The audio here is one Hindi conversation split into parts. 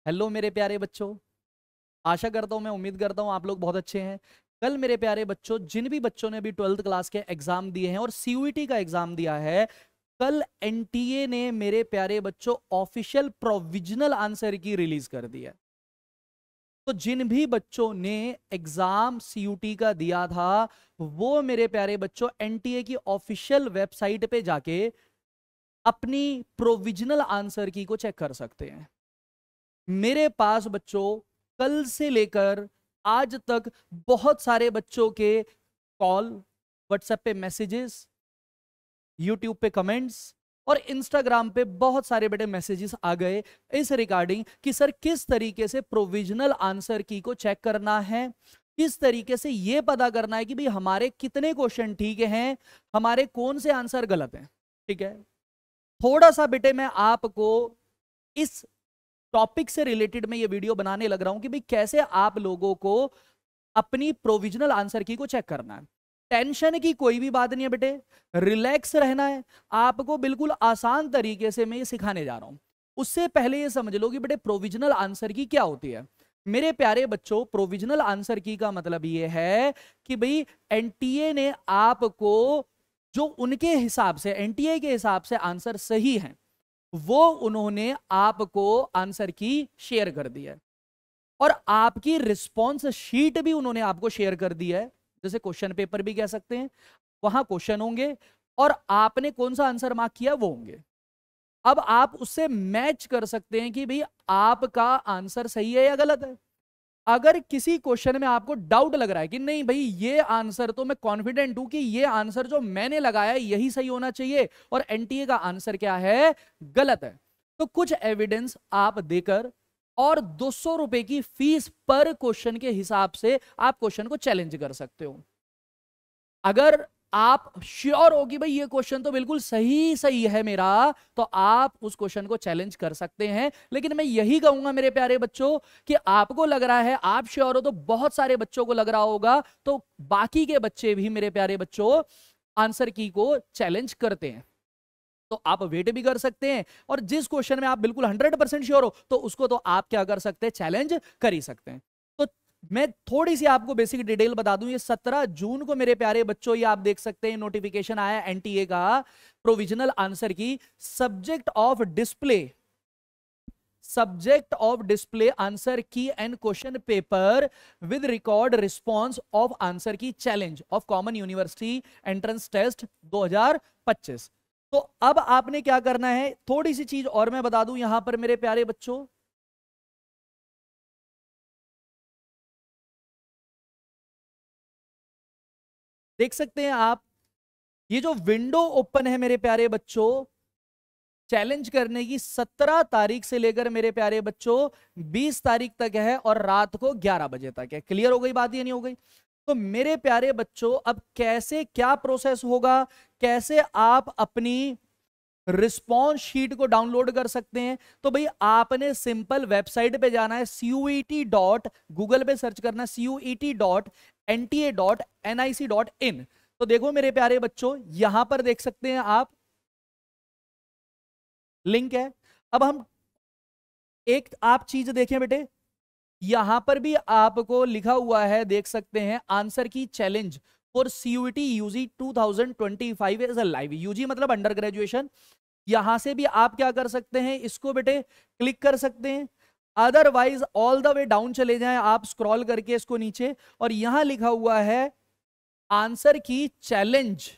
हेलो मेरे प्यारे बच्चों, आशा करता हूँ, मैं उम्मीद करता हूँ आप लोग बहुत अच्छे हैं। कल मेरे प्यारे बच्चों, जिन भी बच्चों ने अभी 12th क्लास के एग्जाम दिए हैं और सीयूईटी का एग्जाम दिया है, कल एनटीए ने मेरे प्यारे बच्चों ऑफिशियल प्रोविजनल आंसर की रिलीज कर दी है। तो जिन भी बच्चों ने एग्जाम सीयूटी का दिया था, वो मेरे प्यारे बच्चों एनटीए की ऑफिशियल वेबसाइट पे जाके अपनी प्रोविजनल आंसर की को चेक कर सकते हैं। मेरे पास बच्चों कल से लेकर आज तक बहुत सारे बच्चों के कॉल, व्हाट्सएप पे मैसेजेस, यूट्यूब पे कमेंट्स और इंस्टाग्राम पे बहुत सारे बड़े मैसेजेस आ गए इस रिगार्डिंग कि सर किस तरीके से प्रोविजनल आंसर की को चेक करना है, किस तरीके से यह पता करना है कि भाई हमारे कितने क्वेश्चन ठीक हैं, हमारे कौन से आंसर गलत हैं। ठीक है, थोड़ा सा बेटे मैं आपको इस टॉपिक से रिलेटेड मैं ये वीडियो बनाने लग रहा हूं कि भाई कैसे आप लोगों को अपनी प्रोविजनल आंसर की को चेक करना है। टेंशन की कोई भी बात नहीं है बेटे, रिलैक्स रहना है। आपको बिल्कुल आसान तरीके से मैं ये सिखाने जा रहा हूं। उससे पहले ये समझ लो कि बेटे प्रोविजनल आंसर की क्या होती है। मेरे प्यारे बच्चों, प्रोविजनल आंसर की का मतलब ये है कि भाई एनटीए ने आपको जो उनके हिसाब से, एनटीए के हिसाब से आंसर सही है, वो उन्होंने आपको आंसर की शेयर कर दी है और आपकी रिस्पॉन्स शीट भी उन्होंने आपको शेयर कर दी है। जैसे क्वेश्चन पेपर भी कह सकते हैं, वहां क्वेश्चन होंगे और आपने कौन सा आंसर मार्क किया वो होंगे। अब आप उससे मैच कर सकते हैं कि भाई आपका आंसर सही है या गलत है। अगर किसी क्वेश्चन में आपको डाउट लग रहा है कि नहीं भाई ये आंसर तो मैं कॉन्फिडेंट हूं कि ये आंसर जो मैंने लगाया यही सही होना चाहिए और एनटीए का आंसर क्या है, गलत है, तो कुछ एविडेंस आप देकर और 200 रुपए की फीस पर क्वेश्चन के हिसाब से आप क्वेश्चन को चैलेंज कर सकते हो। अगर आप श्योर हो कि भाई ये क्वेश्चन तो बिल्कुल सही सही है मेरा, तो आप उस क्वेश्चन को चैलेंज कर सकते हैं। लेकिन मैं यही कहूंगा मेरे प्यारे बच्चों कि आपको लग रहा है, आप श्योर हो तो बहुत सारे बच्चों को लग रहा होगा, तो बाकी के बच्चे भी मेरे प्यारे बच्चों आंसर की को चैलेंज करते हैं। तो आप वेट भी कर सकते हैं और जिस क्वेश्चन में आप बिल्कुल 100% श्योर हो तो उसको तो आप क्या कर सकते हैं, चैलेंज कर ही सकते हैं। तो मैं थोड़ी सी आपको बेसिक डिटेल बता दूं, ये 17 जून को मेरे प्यारे बच्चों, ये आप देख सकते हैं नोटिफिकेशन आया एनटीए का provisional answer key. Subject of display answer key and question paper with record response of answer की challenge of common university entrance test 2025। तो अब आपने क्या करना है, थोड़ी सी चीज और मैं बता दूं यहां पर मेरे प्यारे बच्चों। देख सकते हैं आप, ये जो विंडो ओपन है मेरे प्यारे बच्चों, चैलेंज करने की 17 तारीख से लेकर मेरे प्यारे बच्चों 20 तारीख तक है और रात को 11 बजे तक है। क्लियर हो गई बात या नहीं हो गई? तो मेरे प्यारे बच्चों अब कैसे क्या प्रोसेस होगा, कैसे आप अपनी रिस्पॉन्स शीट को डाउनलोड कर सकते हैं। तो भाई आपने सिंपल वेबसाइट पे जाना है, CUET डॉट, गूगल पे सर्च करना CUET.NTA.NIC.in। तो देखो मेरे प्यारे बच्चों, यहां पर देख सकते हैं आप, लिंक है। अब हम एक आप चीज देखें बेटे, यहां पर भी आपको लिखा हुआ है, देख सकते हैं, आंसर की challenge for CUET UG 2025 as a live. UG मतलब अंडर ग्रेजुएशन। यहां से भी आप क्या कर सकते हैं, इसको बेटे क्लिक कर सकते हैं। Otherwise all the way down चले जाएं आप स्क्रॉल करके इसको नीचे, और यहां लिखा हुआ है आंसर की चैलेंज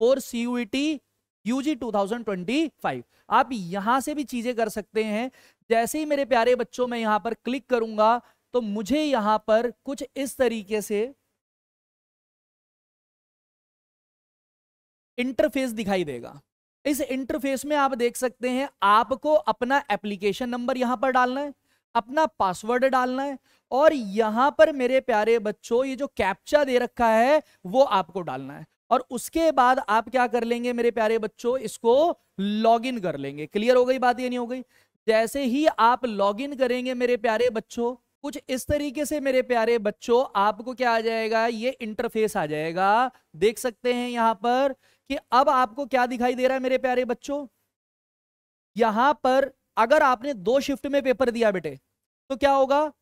फॉर सीयूईटी यूजी 2025। आप यहां से भी चीजें कर सकते हैं। जैसे ही मेरे प्यारे बच्चों मैं यहां पर क्लिक करूंगा तो मुझे यहां पर कुछ इस तरीके से इंटरफेस दिखाई देगा। इस इंटरफेस में आप देख सकते हैं, आपको अपना एप्लीकेशन नंबर यहां पर डालना है, अपना पासवर्ड डालना है, और यहां पर मेरे प्यारे बच्चों ये जो कैप्चा दे रखा है वो आपको डालना है। और उसके बाद आप क्या कर लेंगे मेरे प्यारे बच्चों, इसको लॉगिन कर लेंगे। क्लियर हो गई बात या नहीं हो गई? जैसे ही आप लॉगिन करेंगे मेरे प्यारे बच्चों, कुछ इस तरीके से मेरे प्यारे बच्चों आपको क्या आ जाएगा, ये इंटरफेस आ जाएगा। देख सकते हैं यहां पर कि अब आपको क्या दिखाई दे रहा है मेरे प्यारे बच्चों, यहां पर अगर आपने 2 शिफ्ट में पेपर दिया बेटे, तो क्या होगा,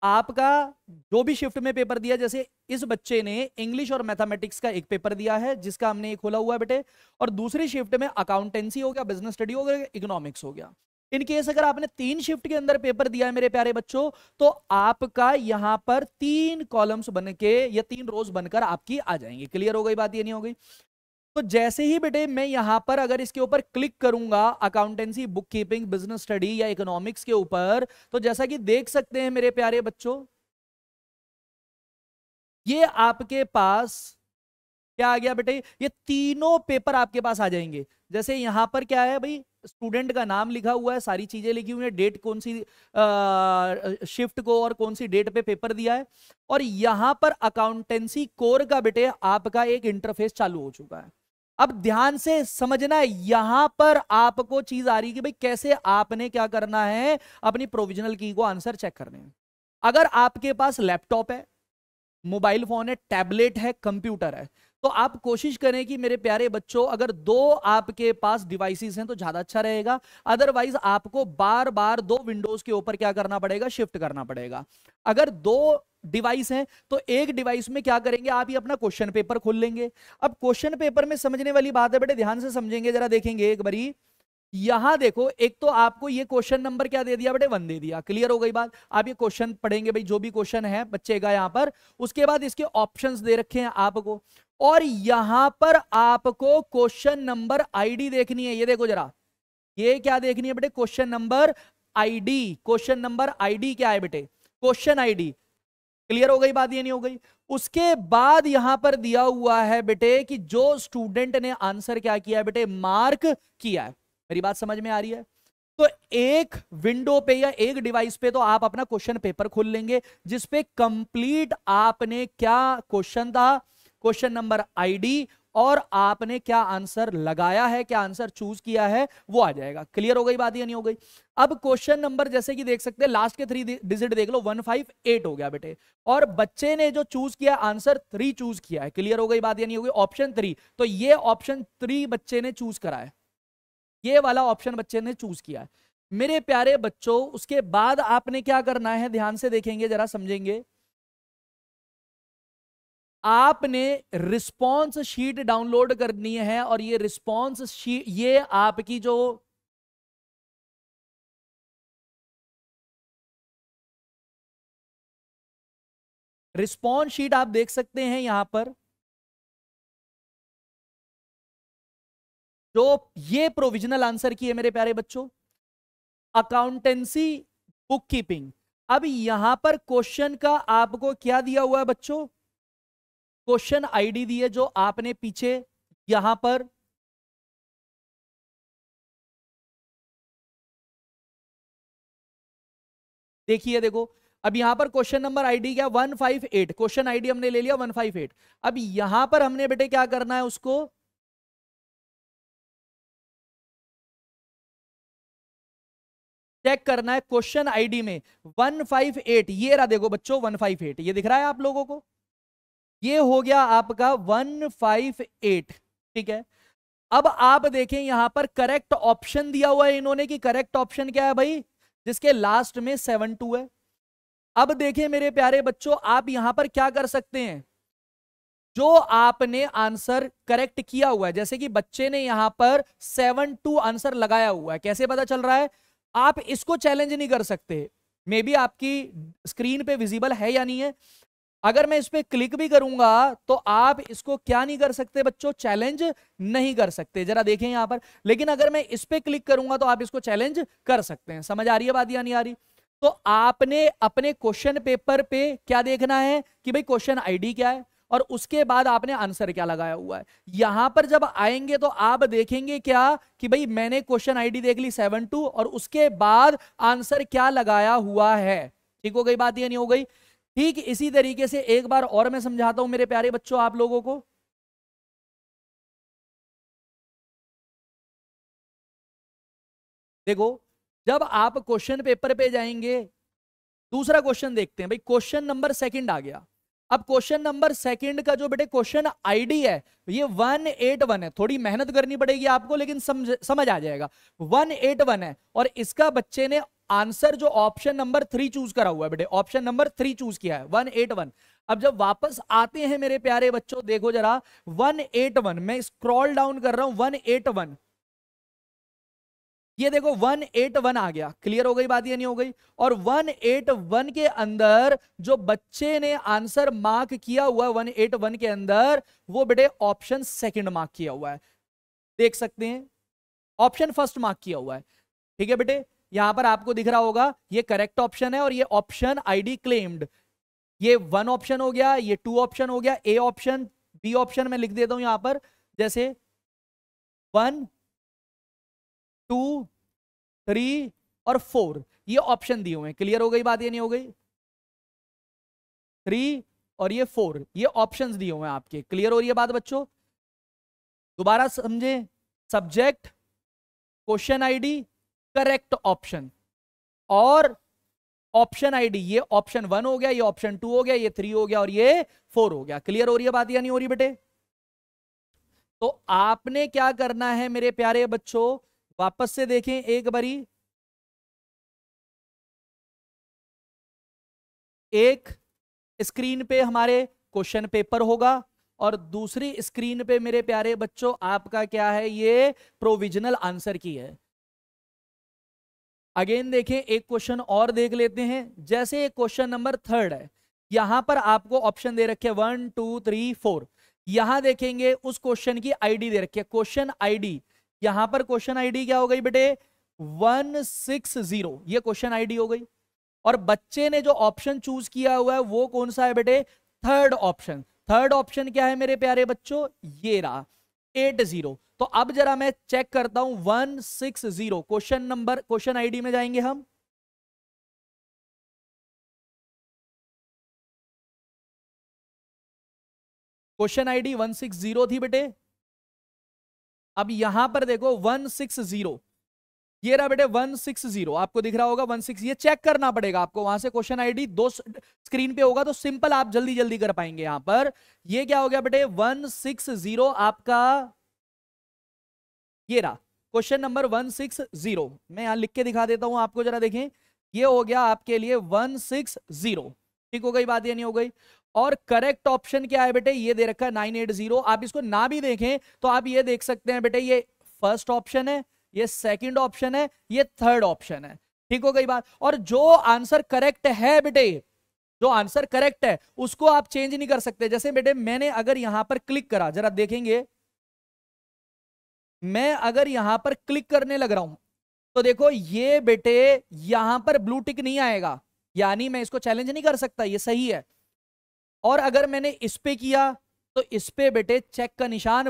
आपका जो भी शिफ्ट में पेपर दिया, जैसे इस बच्चे ने इंग्लिश और मैथमेटिक्स का एक पेपर दिया है जिसका हमने ये खोला हुआ है बेटे, और दूसरी शिफ्ट में अकाउंटेंसी हो गया, बिजनेस स्टडी हो गया, इकोनॉमिक्स हो गया। इन केस अगर आपने 3 शिफ्ट के अंदर पेपर दिया है मेरे प्यारे बच्चों, तो आपका यहां पर 3 कॉलम्स बन के या 3 रोज बनकर आपकी आ जाएंगी। क्लियर हो गई बात, ये नहीं हो गई? तो जैसे ही बेटे मैं यहां पर अगर इसके ऊपर क्लिक करूंगा, accountancy, book keeping, business study या इकोनॉमिक्स के ऊपर, तो जैसा कि देख सकते हैं मेरे प्यारे बच्चों, ये आपके पास क्या आ गया बेटे, ये तीनों पेपर आपके पास आ जाएंगे। जैसे यहां पर क्या है भाई, स्टूडेंट का नाम लिखा हुआ है, सारी चीजें लिखी हुई है, डेट कौन सी शिफ्ट को और कौन सी डेट पे पेपर दिया है, और यहां पर अकाउंटेंसी कोर का बेटे आपका एक इंटरफेस चालू हो चुका है। अब ध्यान से समझना है, यहां पर आपको चीज आ रही है कि भाई कैसे आपने क्या करना है, अपनी प्रोविजनल की को आंसर चेक करने हैं। अगर आपके पास लैपटॉप है, मोबाइल फोन है, टैबलेट है, कंप्यूटर है, तो आप कोशिश करें कि मेरे प्यारे बच्चों अगर 2 आपके पास डिवाइसेस हैं तो ज्यादा अच्छा रहेगा। अदरवाइज आपको बार बार 2 विंडोज के ऊपर क्या करना पड़ेगा, शिफ्ट करना पड़ेगा। अगर 2 डिवाइस हैं तो एक डिवाइस में क्या करेंगे, आप ये अपना क्वेश्चन पेपर खोल लेंगे। अब क्वेश्चन पेपर में समझने वाली बात है बेटे, ध्यान से समझेंगे, जरा देखेंगे एक बारी। यहां देखो, एक तो आपको ये क्वेश्चन नंबर क्या दे दिया बेटे, 1 दे दिया। क्लियर हो गई बात? आप ये क्वेश्चन पढ़ेंगे भाई, जो भी क्वेश्चन है बच्चे का यहां पर, उसके बाद इसके ऑप्शंस दे रखे हैं आपको, और यहां पर आपको क्वेश्चन नंबर आईडी देखनी है। ये देखो जरा, ये क्या देखनी है बेटे, question number ID. Question number ID क्या है बेटे, क्वेश्चन आईडी। क्लियर हो गई बात, ये नहीं हो गई? उसके बाद यहां पर दिया हुआ है बेटे कि जो स्टूडेंट ने आंसर क्या किया है बेटे, मार्क किया है। मेरी बात समझ में आ रही है? तो एक विंडो पे या एक डिवाइस पे तो आप अपना क्वेश्चन पेपर खोल लेंगे, जिसपे कंप्लीट आपने क्या क्वेश्चन था, क्वेश्चन नंबर आईडी, और आपने क्या आंसर लगाया है, क्या आंसर चूज किया है, वो आ जाएगा। क्लियर हो गई बात, या नहीं हो गई? अब क्वेश्चन नंबर जैसे कि देख सकते हैं, लास्ट के 3 डिजिट देख लो, 158 हो गया बेटे, और बच्चे ने जो चूज किया आंसर 3 चूज किया है। क्लियर हो गई बात, या नहीं हो गई? ऑप्शन 3, तो ये ऑप्शन 3 बच्चे ने चूज करा है, ये वाला ऑप्शन बच्चे ने चूज किया है मेरे प्यारे बच्चों। उसके बाद आपने क्या करना है, ध्यान से देखेंगे, जरा समझेंगे। आपने रिस्पॉन्स शीट डाउनलोड करनी है, और ये रिस्पॉन्स शीट, ये आपकी जो रिस्पॉन्स शीट आप देख सकते हैं यहां पर, जो ये प्रोविजनल आंसर की है मेरे प्यारे बच्चों, अकाउंटेंसी, बुक कीपिंग। अब यहां पर क्वेश्चन का आपको क्या दिया हुआ है बच्चों, क्वेश्चन आईडी दी है, जो आपने पीछे यहां पर देखिए, देखो अब यहां पर क्वेश्चन नंबर आईडी क्या, 158, क्वेश्चन आईडी हमने ले लिया 158। अब यहां पर हमने बेटे क्या करना है, उसको चेक करना है। क्वेश्चन आईडी में 158, ये रहा, देखो बच्चों 158, ये दिख रहा है आप लोगों को, ये हो गया आपका 158। ठीक है, अब आप देखें यहां पर करेक्ट ऑप्शन दिया हुआ है इन्होंने, कि करेक्ट ऑप्शन क्या है भाई, जिसके लास्ट में 72 है। अब देखें मेरे प्यारे बच्चों, आप यहां पर क्या कर सकते हैं, जो आपने आंसर करेक्ट किया हुआ है, जैसे कि बच्चे ने यहां पर 72 आंसर लगाया हुआ है, कैसे पता चल रहा है, आप इसको चैलेंज नहीं कर सकते। मे बी आपकी स्क्रीन पे विजिबल है या नहीं है, अगर मैं इस पे क्लिक भी करूंगा तो आप इसको क्या नहीं कर सकते बच्चों, चैलेंज नहीं कर सकते। जरा देखें यहां पर, लेकिन अगर मैं इस पे क्लिक करूंगा तो आप इसको चैलेंज कर सकते हैं। समझ आ रही है बात या नहीं आ रही? तो आपने अपने क्वेश्चन पेपर पे क्या देखना है कि भाई क्वेश्चन आईडी क्या है, और उसके बाद आपने आंसर क्या लगाया हुआ है। यहां पर जब आएंगे तो आप देखेंगे क्या कि भाई मैंने क्वेश्चन आईडी देख ली 72, और उसके बाद आंसर क्या लगाया हुआ है। ठीक हो गई बात या नहीं हो गई? ठीक इसी तरीके से एक बार और मैं समझाता हूं मेरे प्यारे बच्चों आप लोगों को। देखो, जब आप क्वेश्चन पेपर पे जाएंगे, दूसरा क्वेश्चन देखते हैं भाई, क्वेश्चन नंबर सेकंड आ गया। अब क्वेश्चन नंबर सेकंड का जो बेटे क्वेश्चन आईडी है, ये 181 है। थोड़ी मेहनत करनी पड़ेगी आपको, लेकिन समझ आ जाएगा। 181 है, और इसका बच्चे ने आंसर जो ऑप्शन नंबर 3 चूज करा हुआ है बेटे, ऑप्शन नंबर 3 चूज किया है 181। अब जब वापस आते हैं मेरे प्यारे बच्चों, देखो जरा 181, मैं स्क्रॉल डाउन कर रहा हूं 181, ये देखो 181 आ गया। क्लियर हो गई बात या नहीं हो गई? और 181 के अंदर जो बच्चे ने आंसर मार्क किया हुआ है 181 के अंदर, वो बेटे ऑप्शन सेकंड मार्क किया हुआ है, देख सकते हैं। ऑप्शन फर्स्ट मार्क किया हुआ है, ठीक है बेटे, यहां पर आपको दिख रहा होगा ये करेक्ट ऑप्शन है और ये ऑप्शन आईडी क्लेम्ड। ये 1 ऑप्शन हो गया, ये 2 ऑप्शन हो गया, ए ऑप्शन, बी ऑप्शन मैं लिख देता हूं यहां पर, जैसे 1 2 3 और 4 ये ऑप्शन दिए हुए हैं। क्लियर हो गई बात या नहीं हो गई? 3 और ये 4 ये ऑप्शंस दिए हुए हैं आपके। क्लियर हो रही है बात बच्चों? दोबारा समझे, subject, question ID, correct option और ऑप्शन आईडी, ये ऑप्शन 1 हो गया, ये ऑप्शन 2 हो गया, ये 3 हो गया और ये 4 हो गया। क्लियर हो रही है बात या नहीं हो रही बेटे? तो आपने क्या करना है मेरे प्यारे बच्चों, वापस से देखें एक बारी, एक स्क्रीन पे हमारे क्वेश्चन पेपर होगा और दूसरी स्क्रीन पे मेरे प्यारे बच्चों आपका क्या है, ये प्रोविजनल आंसर की है। अगेन देखें, एक क्वेश्चन और देख लेते हैं। जैसे क्वेश्चन नंबर 3 है, यहां पर आपको ऑप्शन दे रखे 1 2 3 4। यहां देखेंगे उस क्वेश्चन की आईडी दे रखी है, क्वेश्चन आईडी। यहां पर क्वेश्चन आईडी क्या हो गई बेटे, 160, ये क्वेश्चन आईडी हो गई। और बच्चे ने जो ऑप्शन चूज किया हुआ है वो कौन सा है बेटे, थर्ड ऑप्शन। थर्ड ऑप्शन क्या है मेरे प्यारे बच्चों, ये रहा 80। तो अब जरा मैं चेक करता हूं 160 क्वेश्चन नंबर, क्वेश्चन आईडी में जाएंगे हम। क्वेश्चन आईडी 160 थी बेटे। अब यहां पर देखो 160, ये रहा बेटे 160, आपको दिख रहा होगा 16। ये चेक करना पड़ेगा आपको, वहां से क्वेश्चन आईडी 2 स्क्रीन पे होगा तो सिंपल आप जल्दी जल्दी कर पाएंगे। यहां पर ये क्या हो गया बेटे 160 आपका, ये रहा क्वेश्चन नंबर 160। मैं यहां लिख के दिखा देता हूं आपको, जरा देखें, ये हो गया आपके लिए 160। ठीक हो गई बात या नहीं हो गई? और करेक्ट ऑप्शन क्या है बेटे, ये दे रखा है 980। आप इसको ना भी देखें तो आप ये देख सकते हैं बेटे, ये फर्स्ट ऑप्शन है, ये सेकंड ऑप्शन है, ये थर्ड ऑप्शन है। ठीक हो गई बात? और जो आंसर करेक्ट है बेटे, जो आंसर करेक्ट है उसको आप चेंज नहीं कर सकते। जैसे बेटे मैंने अगर यहां पर क्लिक करा, जरा देखेंगे, मैं अगर यहां पर क्लिक करने लग रहा हूं तो देखो ये बेटे यहां पर ब्लू टिक नहीं आएगा, यानी मैं इसको चैलेंज नहीं कर सकता, ये सही है। और अगर मैंने इस पे किया तो इस पे बेटे चेक का निशान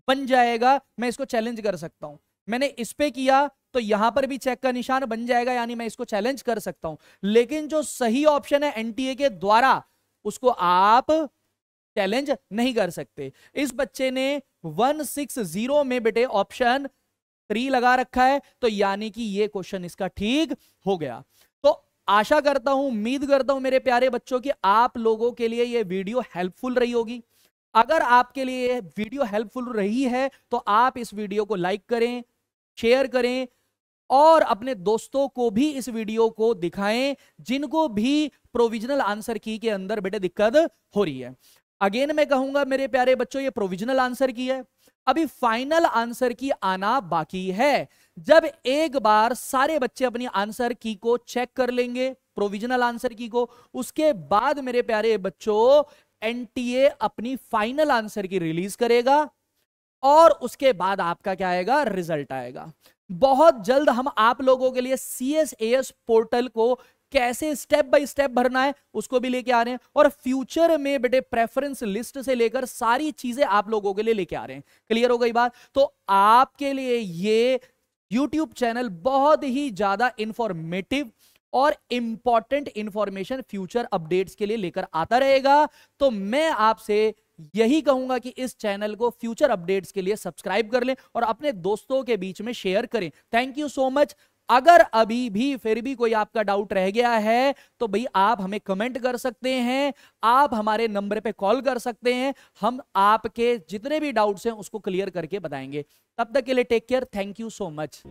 बन जाएगा, मैं इसको चैलेंज कर सकता हूं। मैंने इस पे किया तो यहां पर भी चेक का निशान बन जाएगा, यानी मैं इसको चैलेंज कर सकता हूं। लेकिन जो सही ऑप्शन है एनटीए के द्वारा, उसको आप चैलेंज नहीं कर सकते। इस बच्चे ने 160 में बेटे ऑप्शन 3 लगा रखा है, तो यानी कि ये क्वेश्चन इसका ठीक हो गया। तो आशा करता हूं, उम्मीद करता हूं मेरे प्यारे बच्चों कि आप लोगों के लिए ये वीडियो हेल्पफुल रही होगी। अगर आपके लिए ये वीडियो हेल्पफुल रही है तो आप इस वीडियो को लाइक करें, शेयर करें और अपने दोस्तों को भी इस वीडियो को दिखाएं जिनको भी प्रोविजनल आंसर की के अंदर बेटे दिक्कत हो रही है। अगेन मैं कहूंगा मेरे प्यारे बच्चों, ये प्रोविजनल आंसर की है, अभी फाइनल आंसर की आना बाकी है। जब एक बार सारे बच्चे अपनी आंसर की को चेक कर लेंगे, प्रोविजनल आंसर की को, उसके बाद मेरे प्यारे बच्चों एनटीए अपनी फाइनल आंसर की रिलीज करेगा और उसके बाद आपका क्या आएगा, रिजल्ट आएगा। बहुत जल्द हम आप लोगों के लिए CSAS पोर्टल को कैसे स्टेप बाय स्टेप भरना है उसको भी लेके आ रहे हैं, और फ्यूचर में बेटे प्रेफरेंस लिस्ट से लेकर सारी चीजें आप लोगों के लिए लेके आ रहे हैं। क्लियर हो गई बात? तो आपके लिए ये YouTube चैनल बहुत ही ज्यादा इंफॉर्मेटिव और इंपॉर्टेंट इंफॉर्मेशन फ्यूचर अपडेट्स के लिए लेकर आता रहेगा। तो मैं आपसे यही कहूंगा कि इस चैनल को फ्यूचर अपडेट्स के लिए सब्सक्राइब कर लें और अपने दोस्तों के बीच में शेयर करें। Thank you so much. अगर अभी भी फिर भी कोई आपका डाउट रह गया है तो भाई आप हमें कमेंट कर सकते हैं, आप हमारे नंबर पे कॉल कर सकते हैं, हम आपके जितने भी डाउट्स हैं उसको क्लियर करके बताएंगे। तब तक के लिए take care, thank you so much.